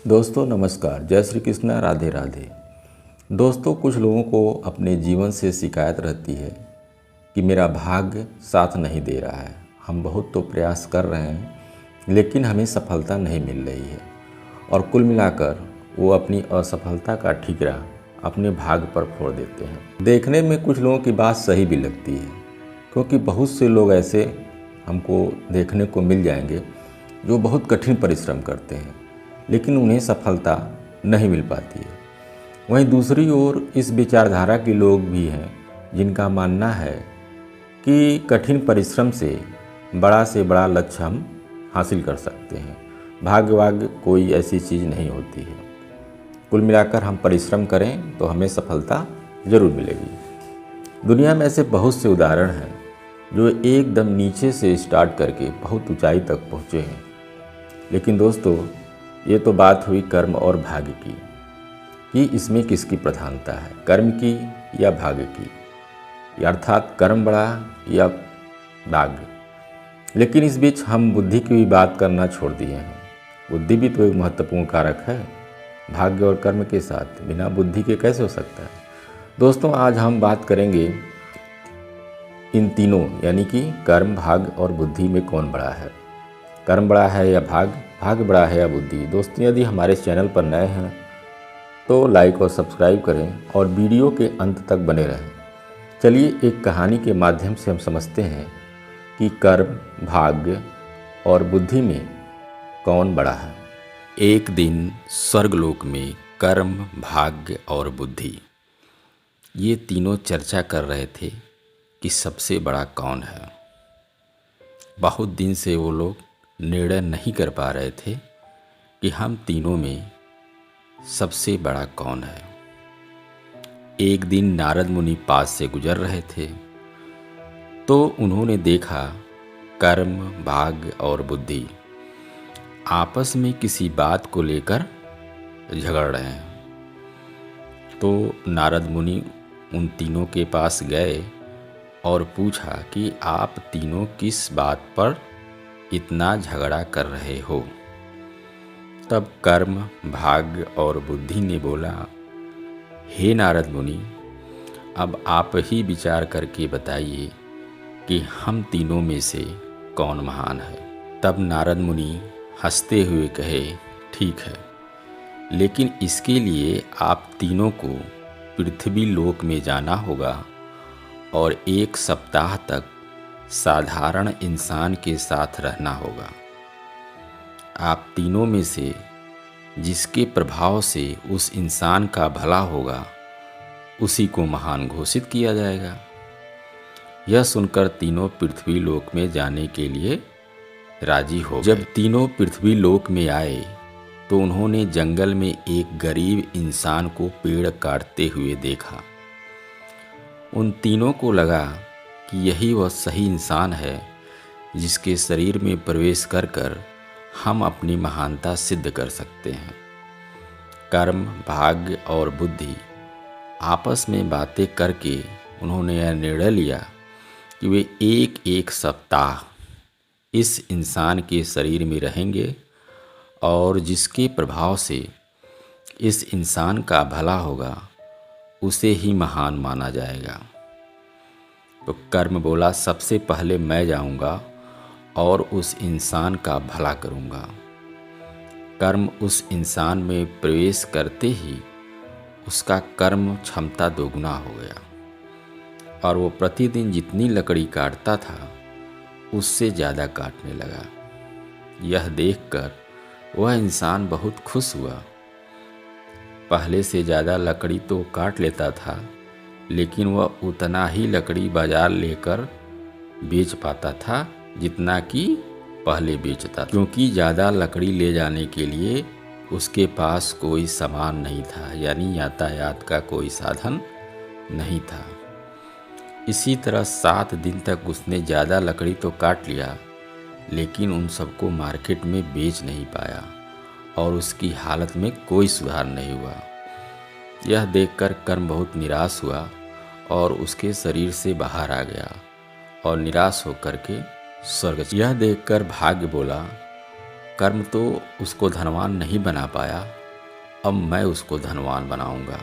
दोस्तों नमस्कार, जय श्री कृष्णा, राधे राधे। दोस्तों, कुछ लोगों को अपने जीवन से शिकायत रहती है कि मेरा भाग्य साथ नहीं दे रहा है। हम बहुत तो प्रयास कर रहे हैं लेकिन हमें सफलता नहीं मिल रही है और कुल मिलाकर वो अपनी असफलता का ठिकरा अपने भाग्य पर फोड़ देते हैं। देखने में कुछ लोगों की बात सही भी लगती है, क्योंकि बहुत से लोग ऐसे हमको देखने को मिल जाएंगे जो बहुत कठिन परिश्रम करते हैं लेकिन उन्हें सफलता नहीं मिल पाती है। वहीं दूसरी ओर इस विचारधारा के लोग भी हैं जिनका मानना है कि कठिन परिश्रम से बड़ा लक्ष्य हम हासिल कर सकते हैं। भाग्य कोई ऐसी चीज़ नहीं होती है। कुल मिलाकर हम परिश्रम करें तो हमें सफलता ज़रूर मिलेगी। दुनिया में ऐसे बहुत से उदाहरण हैं जो एकदम नीचे से स्टार्ट करके बहुत ऊंचाई तक पहुँचे हैं। लेकिन दोस्तों, ये तो बात हुई कर्म और भाग्य की कि इसमें किसकी प्रधानता है, कर्म की या भाग्य की, अर्थात कर्म बड़ा या भाग्य। लेकिन इस बीच हम बुद्धि की भी बात करना छोड़ दिए हैं। बुद्धि भी तो एक महत्वपूर्ण कारक है। भाग्य और कर्म के साथ बिना बुद्धि के कैसे हो सकता है। दोस्तों, आज हम बात करेंगे इन तीनों यानी कि कर्म, भाग्य और बुद्धि में कौन बड़ा है। कर्म बड़ा है या भाग्य बड़ा है या बुद्धि। दोस्तों, यदि हमारे चैनल पर नए हैं तो लाइक और सब्सक्राइब करें और वीडियो के अंत तक बने रहें। चलिए एक कहानी के माध्यम से हम समझते हैं कि कर्म, भाग्य और बुद्धि में कौन बड़ा है। एक दिन स्वर्गलोक में कर्म, भाग्य और बुद्धि ये तीनों चर्चा कर रहे थे कि सबसे बड़ा कौन है। बहुत दिन से वो लोग निर्णय नहीं कर पा रहे थे कि हम तीनों में सबसे बड़ा कौन है। एक दिन नारद मुनि पास से गुजर रहे थे तो उन्होंने देखा कर्म, भाग्य और बुद्धि आपस में किसी बात को लेकर झगड़ रहे हैं। तो नारद मुनि उन तीनों के पास गए और पूछा कि आप तीनों किस बात पर इतना झगड़ा कर रहे हो। तब कर्म, भाग्य और बुद्धि ने बोला, हे नारद मुनि, अब आप ही विचार करके बताइए कि हम तीनों में से कौन महान है। तब नारद मुनि हंसते हुए कहे, ठीक है, लेकिन इसके लिए आप तीनों को पृथ्वी लोक में जाना होगा और 1 सप्ताह तक साधारण इंसान के साथ रहना होगा। आप तीनों में से जिसके प्रभाव से उस इंसान का भला होगा उसी को महान घोषित किया जाएगा। यह सुनकर तीनों पृथ्वी लोक में जाने के लिए राजी हो गए। जब तीनों पृथ्वी लोक में आए तो उन्होंने जंगल में एक गरीब इंसान को पेड़ काटते हुए देखा। उन तीनों को लगा कि यही वह सही इंसान है जिसके शरीर में प्रवेश कर हम अपनी महानता सिद्ध कर सकते हैं। कर्म, भाग्य और बुद्धि आपस में बातें करके उन्होंने यह निर्णय लिया कि वे 1 सप्ताह इस इंसान के शरीर में रहेंगे और जिसके प्रभाव से इस इंसान का भला होगा उसे ही महान माना जाएगा। तो कर्म बोला, सबसे पहले मैं जाऊंगा और उस इंसान का भला करूंगा। कर्म उस इंसान में प्रवेश करते ही उसका कर्म क्षमता दोगुना हो गया और वो प्रतिदिन जितनी लकड़ी काटता था उससे ज़्यादा काटने लगा। यह देखकर वह इंसान बहुत खुश हुआ। पहले से ज़्यादा लकड़ी तो काट लेता था लेकिन वह उतना ही लकड़ी बाजार लेकर बेच पाता था जितना कि पहले बेचता था, क्योंकि ज़्यादा लकड़ी ले जाने के लिए उसके पास कोई सामान नहीं था, यानी यातायात का कोई साधन नहीं था। इसी तरह 7 दिन तक उसने ज़्यादा लकड़ी तो काट लिया लेकिन उन सबको मार्केट में बेच नहीं पाया और उसकी हालत में कोई सुधार नहीं हुआ। यह देखकर कर्म बहुत निराश हुआ और उसके शरीर से बाहर आ गया और निराश होकर के स्वर्ग। यह देखकर भाग्य बोला, कर्म तो उसको धनवान नहीं बना पाया, अब मैं उसको धनवान बनाऊंगा।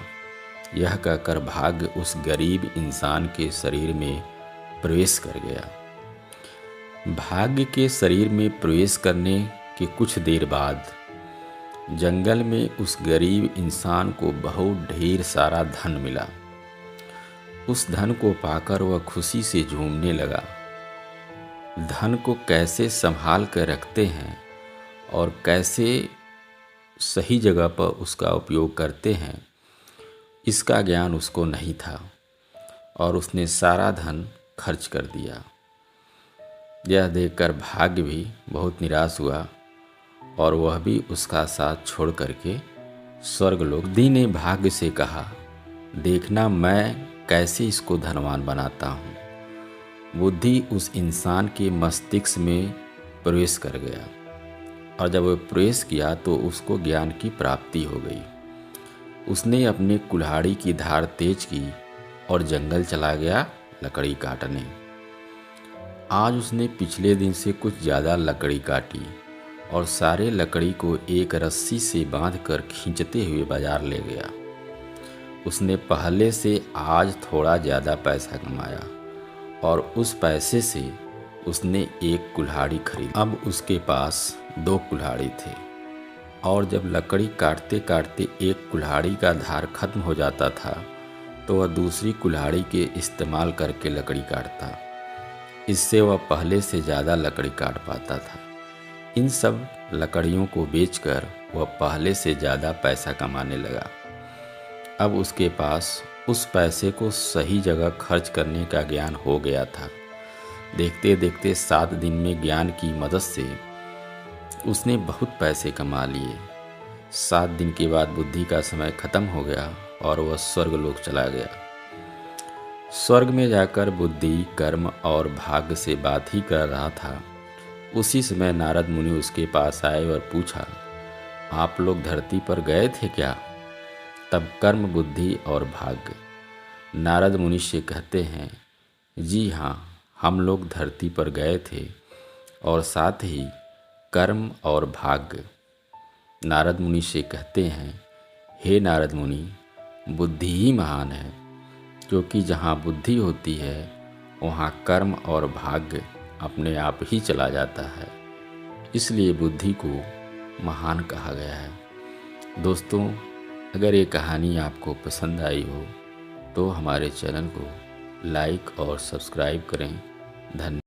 यह कहकर भाग्य उस गरीब इंसान के शरीर में प्रवेश कर गया। भाग्य के शरीर में प्रवेश करने के कुछ देर बाद जंगल में उस गरीब इंसान को बहुत ढेर सारा धन मिला। उस धन को पाकर वह खुशी से झूमने लगा। धन को कैसे संभाल कर रखते हैं और कैसे सही जगह पर उसका उपयोग करते हैं, इसका ज्ञान उसको नहीं था और उसने सारा धन खर्च कर दिया। यह देखकर भाग्य भी बहुत निराश हुआ और वह भी उसका साथ छोड़ करके स्वर्गलोक। बुद्धि ने भाग्य से कहा, देखना मैं कैसे इसको धनवान बनाता हूँ। बुद्धि उस इंसान के मस्तिष्क में प्रवेश कर गया और जब वह प्रवेश किया तो उसको ज्ञान की प्राप्ति हो गई। उसने अपने कुल्हाड़ी की धार तेज की और जंगल चला गया लकड़ी काटने। आज उसने पिछले दिन से कुछ ज़्यादा लकड़ी काटी और सारे लकड़ी को एक रस्सी से बांधकर खींचते हुए बाजार ले गया। उसने पहले से आज थोड़ा ज़्यादा पैसा कमाया और उस पैसे से उसने एक कुल्हाड़ी खरीदी। अब उसके पास 2 कुल्हाड़ी थे और जब लकड़ी काटते काटते एक कुल्हाड़ी का धार खत्म हो जाता था तो वह दूसरी कुल्हाड़ी के इस्तेमाल करके लकड़ी काटता। इससे वह पहले से ज़्यादा लकड़ी काट पाता था। इन सब लकड़ियों को बेचकर वह पहले से ज़्यादा पैसा कमाने लगा। अब उसके पास उस पैसे को सही जगह खर्च करने का ज्ञान हो गया था। देखते देखते 7 दिन में ज्ञान की मदद से उसने बहुत पैसे कमा लिए। 7 दिन के बाद बुद्धि का समय खत्म हो गया और वह स्वर्गलोक चला गया। स्वर्ग में जाकर बुद्धि कर्म और भाग्य से बात ही कर रहा था। उसी समय नारद मुनि उसके पास आए और पूछा, आप लोग धरती पर गए थे क्या? तब कर्म, बुद्धि और भाग्य नारद मुनि से कहते हैं, जी हाँ, हम लोग धरती पर गए थे और साथ ही कर्म और भाग्य। नारद मुनि से कहते हैं, हे नारद मुनि, बुद्धि ही महान है, क्योंकि जहाँ बुद्धि होती है वहाँ कर्म और भाग्य अपने आप ही चला जाता है। इसलिए बुद्धि को महान कहा गया है। दोस्तों, अगर ये कहानी आपको पसंद आई हो तो हमारे चैनल को लाइक और सब्सक्राइब करें। धन्यवाद।